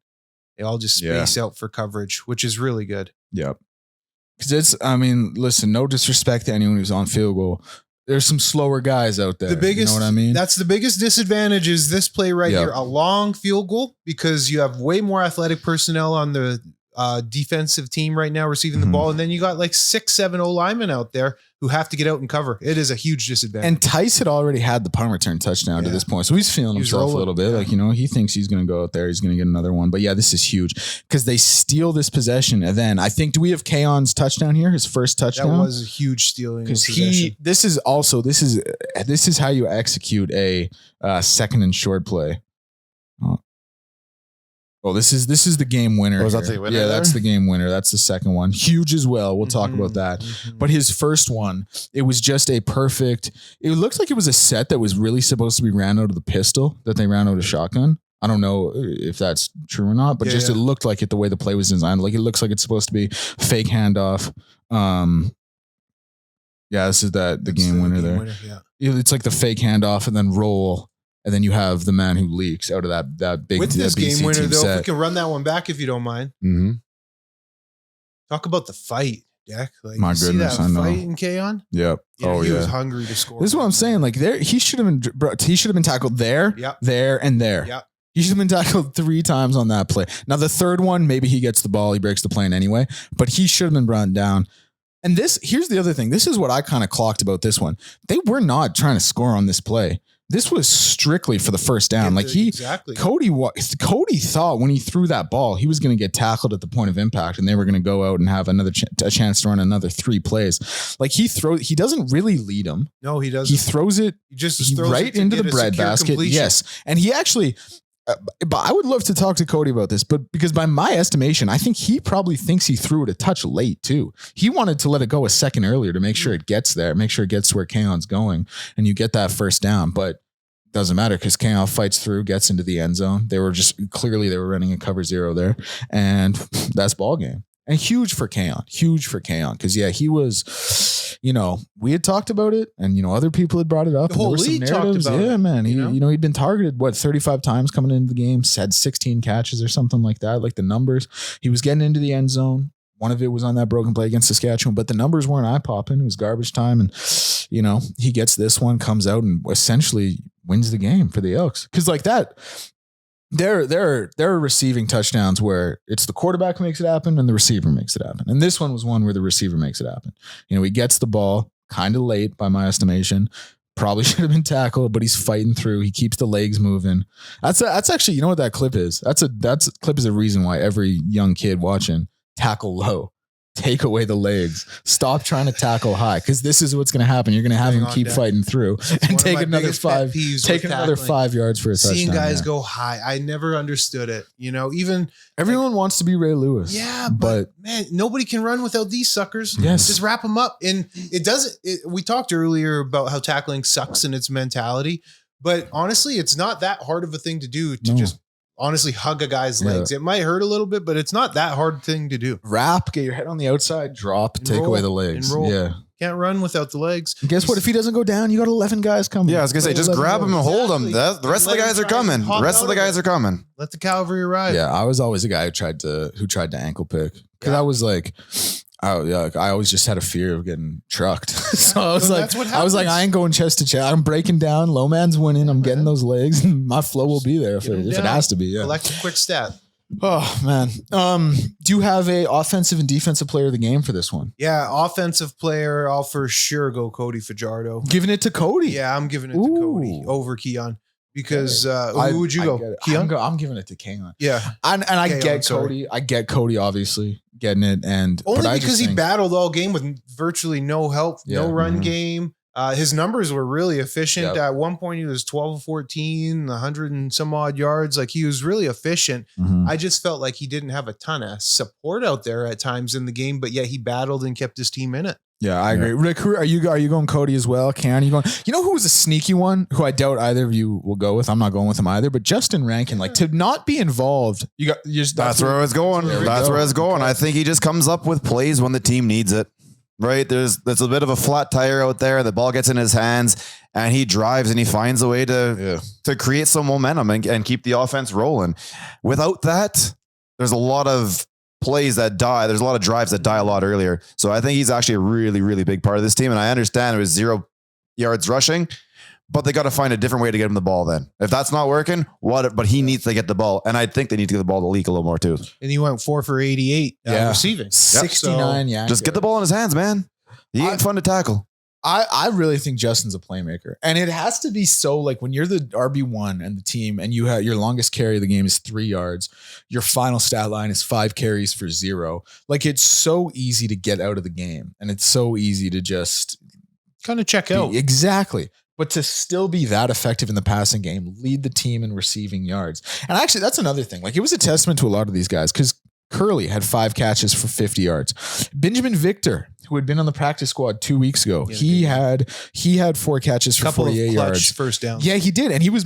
They all just space out for coverage, which is really good. Yep. Because listen, no disrespect to anyone who's on field goal. There's some slower guys out there. You know what I mean? That's the biggest disadvantage is this play right here. A long field goal because you have way more athletic personnel on the defensive team right now receiving the ball. And then you got like 6-7 O linemen out there who have to get out and cover. It is a huge disadvantage. And Tice had already had the punt return touchdown to this point. So he's feeling himself a little bit. Like, he thinks he's going to go out there. He's going to get another one. But yeah, this is huge because they steal this possession. And then I think, do we have Kaon's touchdown here? His first touchdown? That was a huge stealing. Because this is how you execute a second and short play. Oh, this is the game winner. Was that the winner? Yeah, that's the game winner. That's the second one. Huge as well. We'll talk about that. But his first one, it was just a perfect. It looked like it was a set that was really supposed to be ran out of the pistol that they ran out of shotgun. I don't know if that's true or not, but it looked like it the way the play was designed. Like it looks like it's supposed to be fake handoff. This is the game winner there. It's like the fake handoff and then roll. And then you have the man who leaks out of that big. With this BC game winner, though, set. if we can run that one back, if you don't mind. Mm-hmm. Talk about the fight, Deck. Like, My goodness, I know. Fight in Kaon? Yep. He was hungry to score. This is what I'm saying. Like he should have been tackled there, there, and there. Yep. He should have been tackled 3 times on that play. Now the third one, maybe he gets the ball, he breaks the plane anyway, but he should have been brought down. And here's the other thing. This is what I kind of clocked about this one. They were not trying to score on this play. This was strictly for the first down. Cody thought when he threw that ball, he was going to get tackled at the point of impact and they were going to go out and have a chance to run another 3 plays. Like he doesn't really lead him. No, he doesn't. He throws it right into the bread basket. Completion. Yes. And he actually, but I would love to talk to Cody about this, but because by my estimation, I think he probably thinks he threw it a touch late too. He wanted to let it go a second earlier to make sure it gets there, make sure it gets where Kaon's going and you get that first down. But doesn't matter because Kaon fights through, gets into the end zone. They were running a cover 0 there, and that's ball game. And huge for Kaon because he was, we had talked about it, and other people had brought it up. The whole league talked about it. Yeah, man. He'd been targeted 35 times coming into the game, had 16 catches or something like that. Like the numbers, he was getting into the end zone. One of it was on that broken play against Saskatchewan, but the numbers weren't eye-popping. It was garbage time. And, he gets this one, comes out and essentially wins the game for the Elks. Because like that, there are receiving touchdowns where it's the quarterback makes it happen and the receiver makes it happen. And this one was one where the receiver makes it happen. He gets the ball kind of late by my estimation. Probably should have been tackled, but he's fighting through. He keeps the legs moving. That's actually, what that clip is? That clip is a reason why every young kid watching tackle low, take away the legs, stop trying to tackle high, because this is what's going to happen. You're going to have him keep fighting through and take another 5 yards for a touchdown. Seeing guys go high, I never understood it. Even everyone wants to be Ray Lewis. Yeah, but man, nobody can run without these suckers. Yes, just wrap them up. And it doesn't. We talked earlier about how tackling sucks in its mentality, but honestly, it's not that hard of a thing to do to just honestly hug a guy's legs. It might hurt a little bit, but it's not that hard thing to do. Wrap, get your head on the outside, drop, take away the legs. And roll. Yeah. Can't run without the legs. And guess what? If he doesn't go down, you got 11 guys coming. Yeah, I was going to say, just grab him and hold him. The rest of the guys are coming. The rest of the guys are coming. Let the cavalry arrive. Yeah, I was always a guy who tried to ankle pick. Because I was like, I always just had a fear of getting trucked. So I was like, I ain't going chest to chest. I'm breaking down. Low man's winning. I'm getting those legs, and my flow will be there if it has to be. Yeah. Collect a quick stat. Oh man. Do you have a offensive and defensive player of the game for this one? Yeah, offensive player. I'll for sure go Cody Fajardo. Giving it to Cody. Yeah, I'm giving it to Cody over Keon. Because who would you go? Keon? I'm giving it to Keon. Yeah. And I get Cody. I get Cody obviously getting it. And only because he battled all game with virtually no help, no run game. His numbers were really efficient. Yep. At one point, he was 12 of 14, 100 and some odd yards. Like he was really efficient. Mm-hmm. I just felt like he didn't have a ton of support out there at times in the game, but yet he battled and kept his team in it. Yeah, I agree. Rick, are you going Cody as well? Karen, are you going? You know who was a sneaky one who I doubt either of you will go with? I'm not going with him either. But Justin Rankin, like to not be involved. That's where I was going. That's where I was going. I think he just comes up with plays when the team needs it. Right? There's a bit of a flat tire out there. The ball gets in his hands and he drives and he finds a way to create some momentum and keep the offense rolling. Without that, there's a lot of plays that die. There's a lot of drives that die a lot earlier. So I think he's actually a really, really big part of this team. And I understand it was 0 yards rushing, but they got to find a different way to get him the ball then. If that's not working, but he needs to get the ball. And I think they need to get the ball to Leak a little more too. And he went 4 for 88 receiving. 69. So just get the ball in his hands, man. He ain't fun to tackle. I really think Justin's a playmaker, and it has to be so like when you're the RB1 and the team and you have your longest carry of the game is 3 yards. Your final stat line is 5 carries for 0. Like it's so easy to get out of the game and it's so easy to just kind of check out. Exactly. But to still be that effective in the passing game, lead the team in receiving yards. And actually that's another thing. Like it was a testament to a lot of these guys because Curley had 5 catches for 50 yards. Benjamin Victor, who had been on the practice squad 2 weeks ago, he had 4 catches for 48 yards. First down. Yeah, he did. And he was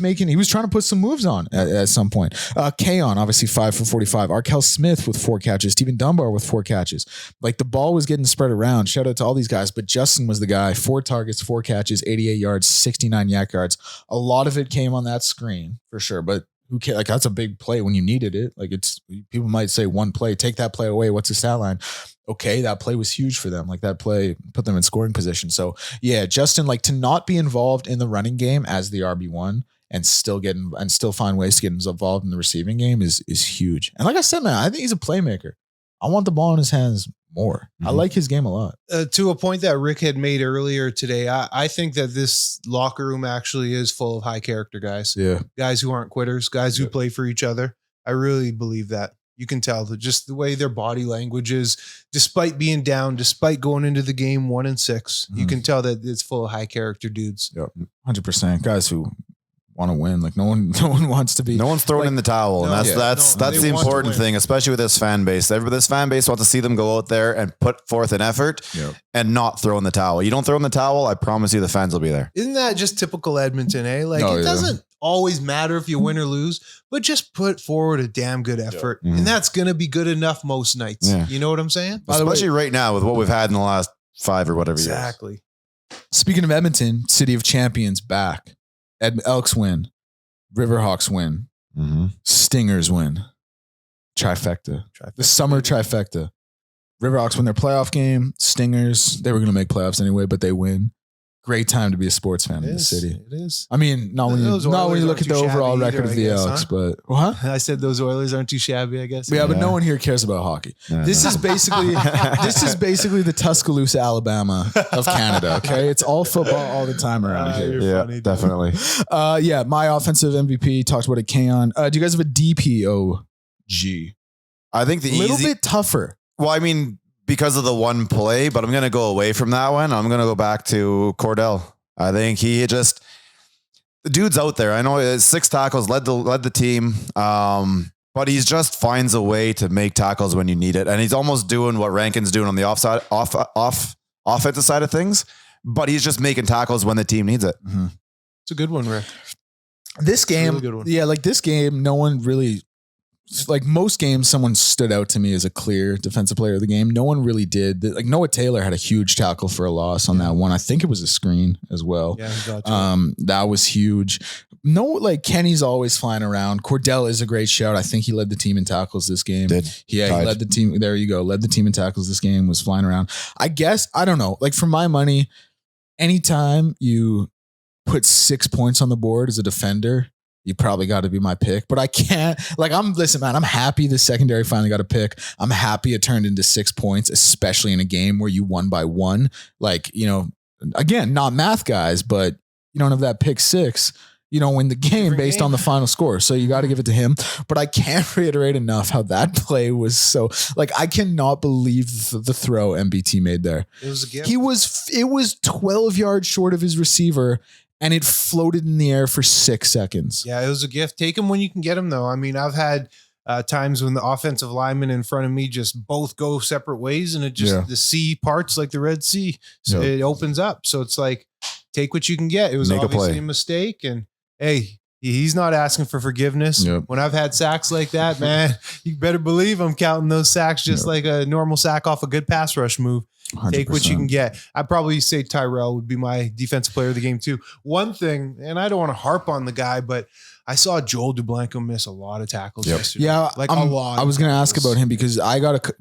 trying to put some moves on at some point. Kaon, obviously 5 for 45. Arkell Smith with 4 catches. Stephen Dunbar with 4 catches. Like the ball was getting spread around. Shout out to all these guys. But Justin was the guy. 4 targets, 4 catches, 88 yards, 69 yak yards. A lot of it came on that screen for sure. But who cares? Like that's a big play when you needed it. Like people might say one play, take that play away. What's the stat line? Okay, that play was huge for them. Like that play put them in scoring position. So yeah, Justin, like to not be involved in the running game as the RB1 and still find ways to get involved in the receiving game is huge. And like I said, man, I think he's a playmaker. I want the ball in his hands more. I like his game a lot. To a point that Rick had made earlier today, I think that this locker room actually is full of high character guys. Yeah. Guys who aren't quitters, guys who play for each other. I really believe that. You can tell that just the way their body language is, despite being down, despite going into the game 1-6, you can tell that it's full of high character dudes. Yep. 100% guys who want to win. Like no one wants to be. No one's throwing in the towel, and that's the important thing, especially with this fan base. This fan base wants to see them go out there and put forth an effort and not throw in the towel. You don't throw in the towel, I promise you, the fans will be there. Isn't that just typical Edmonton? Like it doesn't always matter if you win or lose, but just put forward a damn good effort, and that's gonna be good enough most nights. Yeah. You know what I'm saying? Especially right now with what we've had in the last 5 or whatever years. Exactly. Speaking of Edmonton, City of Champions back. Elks win, Riverhawks win, Stingers win, trifecta. The summer trifecta. Riverhawks win their playoff game. Stingers, they were going to make playoffs anyway, but they win. Great time to be a sports fan in the city. It is. I mean, not when you look at the overall record of the Elks, but what? I said those Oilers aren't too shabby, I guess. Yeah, but no one here cares about hockey. This is basically the Tuscaloosa, Alabama of Canada. Okay, it's all football all the time around here. Yeah, funny, definitely. My offensive MVP talked about it. Keon. Do you guys have a DPOG? I think a little bit tougher. Well, I mean, because of the one play, but I'm going to go away from that one. I'm going to go back to Cordell. I think the dude's out there. I know 6 tackles, led the team. But he's just finds a way to make tackles when you need it. And he's almost doing what Rankin's doing on the offensive side of things, but he's just making tackles when the team needs it. Mm-hmm. It's a good one, Rick. This game, this game, no one really, like most games, someone stood out to me as a clear defensive player of the game. No one really did. Like Noah Taylor had a huge tackle for a loss on that one. I think it was a screen as well. Yeah, that was huge. No, like Kenny's always flying around. Cordell is a great shout. I think he led the team in tackles this game. He led the team. There you go. Led the team in tackles this game, was flying around. I guess, I don't know. Like for my money, anytime you put 6 points on the board as a defender, you probably got to be my pick, but I can't. Like, listen, man, I'm happy the secondary finally got a pick. I'm happy it turned into 6 points, especially in a game where you won by 1. Like, again, not math guys, but you don't have that pick 6. You don't win the game based on the final score. So you got to give it to him. But I can't reiterate enough how that play was so, like, I cannot believe the throw MBT made there. It was a gift. It was 12 yards short of his receiver, and it floated in the air for 6 seconds. Yeah, it was a gift. Take him when you can get him, though. I mean, I've had times when the offensive linemen in front of me just both go separate ways, and it just the sea parts like the Red Sea. So it opens up. So it's like, take what you can get. It was obviously a mistake, and hey, he's not asking for forgiveness. Yep. When I've had sacks like that, man, you better believe I'm counting those sacks just like a normal sack off a good pass rush move. 100%. Take what you can get. I'd probably say Tyrell would be my defensive player of the game too. One thing, and I don't want to harp on the guy, but I saw Joel DeBlanco miss a lot of tackles yesterday. Yeah, like a lot. I was going to ask about him because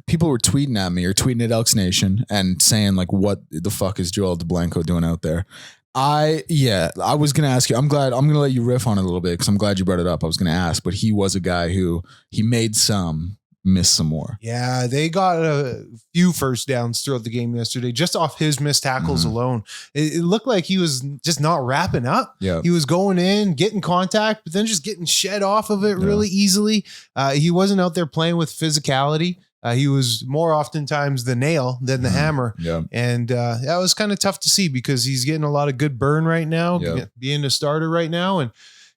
people were tweeting at me or tweeting at ElksNation and saying like, what the fuck is Joel DeBlanco doing out there? I was going to ask you. I'm going to let you riff on it a little bit because I'm glad you brought it up. I was going to ask, but he was a guy who he made some, miss some more. Yeah, they got a few first downs throughout the game yesterday, just off his missed tackles alone. It looked like he was just not wrapping up. Yeah, he was going in, getting contact, but then just getting shed off of it really easily. He wasn't out there playing with physicality. He was more oftentimes the nail than the hammer. Yeah. And that was kind of tough to see because he's getting a lot of good burn right now, being a starter right now. And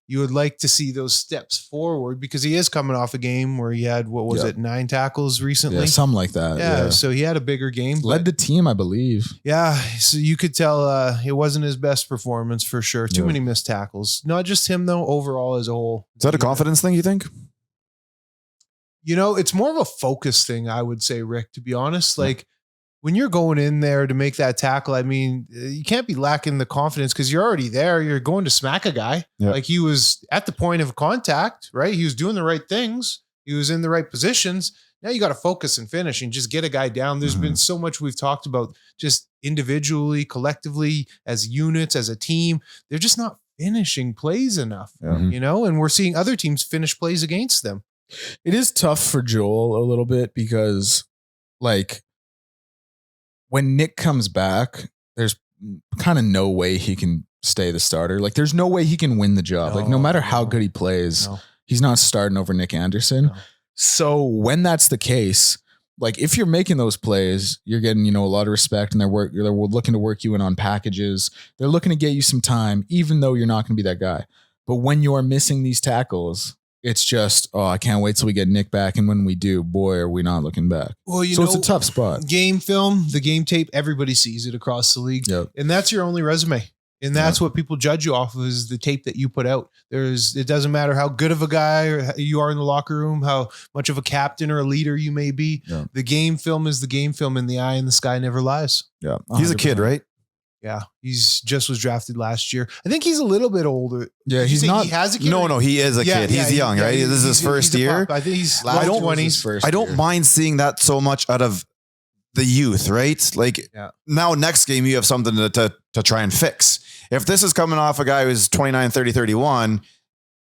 you would like to see those steps forward because he is coming off a game where he had, 9 tackles recently? Yeah, something like that. Yeah. So he had a bigger game. Led the team, I believe. Yeah. So you could tell it wasn't his best performance for sure. Too many missed tackles. Not just him, though, overall as a whole. Is that a confidence thing, you think? It's more of a focus thing, I would say, Rick, to be honest. Like, when you're going in there to make that tackle, I mean, you can't be lacking the confidence because you're already there. You're going to smack a guy. Yep. Like he was at the point of contact, right? He was doing the right things. He was in the right positions. Now you got to focus and finish and just get a guy down. There's been so much we've talked about just individually, collectively, as units, as a team. They're just not finishing plays enough, you know, and we're seeing other teams finish plays against them. It is tough for Joel a little bit because like when Nick comes back, there's kind of no way he can stay the starter. Like there's no way he can win the job. Like no matter how good he plays, he's not starting over Nick Anderson. No. So when that's the case, like if you're making those plays, you're getting, you know, a lot of respect and they're looking to work you in on packages. They're looking to get you some time, even though you're not going to be that guy. But when you're missing these tackles, it's just, oh, I can't wait till we get Nick back. And when we do, boy, are we not looking back. Well, so it's a tough spot. Game film, the game tape, everybody sees it across the league. Yep. And that's your only resume. And that's what people judge you off of is the tape that you put out. It doesn't matter how good of a guy or you are in the locker room, how much of a captain or a leader you may be. Yeah. The game film is the game film, and the eye in the sky never lies. Yeah. He's a kid, right? Yeah. He's just was drafted last year. I think he's a little bit older. Yeah. He's not. He has a kid. No, he is a kid. He's young, right? This is his first year. I think he's I don't- 20s. I don't mind seeing that so much out of the youth, right? Like now next game, you have something to try and fix. If this is coming off a guy who's 29, 30, 31,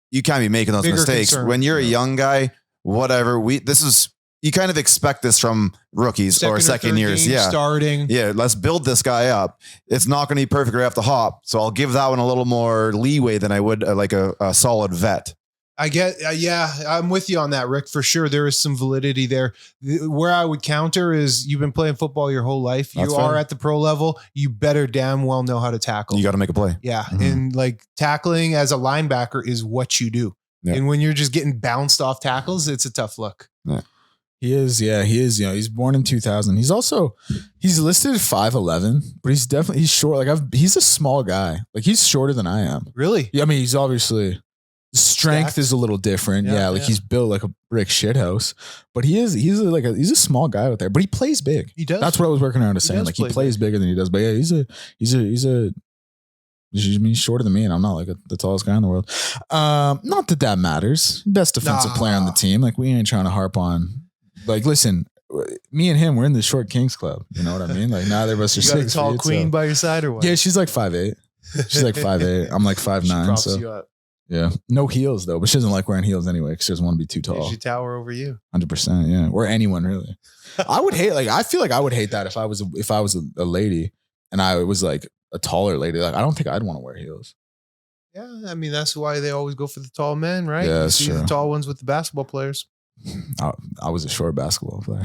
you can't be making those mistakes. Concern. When you're a young guy, whatever, you kind of expect this from rookies or second years. Yeah. Starting. Yeah. Let's build this guy up. It's not going to be perfect right off the hop. So I'll give that one a little more leeway than I would like a solid vet. I get, I'm with you on that, Rick, for sure. There is some validity there. Where I would counter is you've been playing football your whole life. That's you fair. are at the pro level. You better damn well know how to tackle. You got to make a play. Yeah. And like tackling as a linebacker is what you do. Yeah. And when you're just getting bounced off tackles, it's a tough look. Yeah. He is. Yeah, he is. You know, he's born in 2000. He's listed 5'11", but he's short. Like he's a small guy. Like he's shorter than I am. Really? Yeah. I mean, he's obviously strength Stacked. is a little different. Yeah. Like he's built like a brick shithouse, but he's a small guy out there, but he plays big. He does. That's what I was working around to saying. does Like he play plays bigger than he does, but yeah, he's shorter than me, and I'm not like the tallest guy in the world. Not that matters. Best defensive player on the team. Like we ain't trying to harp on. Like, listen, me and him, we're in the short Kings club. You know what I mean? Like neither of us are You got 6 a tall feet, queen so. by your side or what? Yeah, she's like 5'8". She's like 5'8". I'm like 5'9". Props So you up. yeah, no heels though. But she doesn't like wearing heels anyway because she doesn't want to be too tall. She tower over you. 100%. Yeah, or anyone really. I would hate. Like I feel like I would hate that if I was a lady and I was like a taller lady. Like I don't think I'd want to wear heels. Yeah, I mean that's why they always go for the tall men, right? Yeah, You that's see true. the tall ones with the basketball players. I was a short basketball player.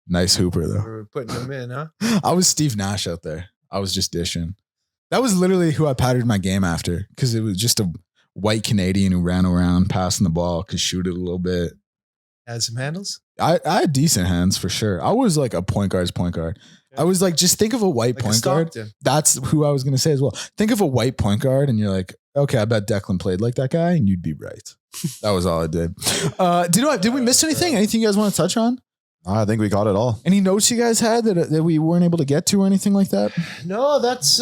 Nice hooper though. We're putting them in, huh? I was Steve Nash out there. I was just dishing. That was literally who I patterned my game after because it was just a white Canadian who ran around passing the ball, could shoot it a little bit. Had some handles. I had decent hands for sure. I was like a point guard's point guard. I was like, just think of a white Like a point guard. Stockton. That's who I was going to say as well. Think of a white point guard and you're like, okay, I bet Declan played like that guy and you'd be right. That was all I did. Did we miss anything? Anything you guys want to touch on? I think we got it all. Any notes you guys had that we weren't able to get to or anything like that? No, that's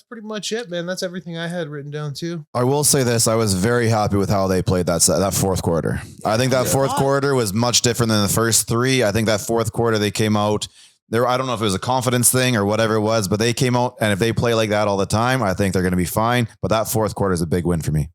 pretty much it, man. That's everything I had written down too. I will say this. I was very happy with how they played that fourth quarter. I think that fourth quarter was much different than the first three. I think that fourth quarter they came out there. I don't know if it was a confidence thing or whatever it was, but they came out, and if they play like that all the time, I think they're going to be fine. But that fourth quarter is a big win for me.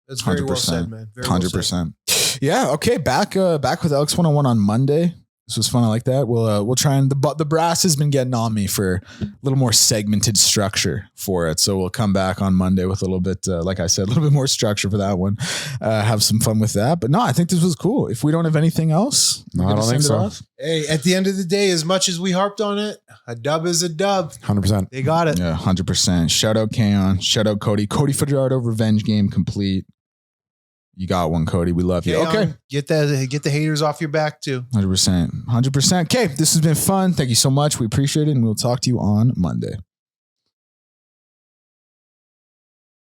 That's very well said, man. Very 100%. Yeah. Okay. Back with Elks 101 on Monday. This was fun. I like that. We'll try and the brass has been getting on me for a little more segmented structure for it. So we'll come back on Monday with a little bit, like I said, a little bit more structure for that one. Have some fun with that. But no, I think this was cool. If we don't have anything else, no, I don't think so. Hey, at the end of the day, as much as we harped on it, a dub is a dub. 100%. They got it. Yeah, 100%. Shout out Kaon. Shout out Cody. Cody Fajardo, revenge game complete. You got one, Cody. We love you. Okay. Get the haters off your back too. 100%. 100%. Okay. This has been fun. Thank you so much. We appreciate it. And we'll talk to you on Monday.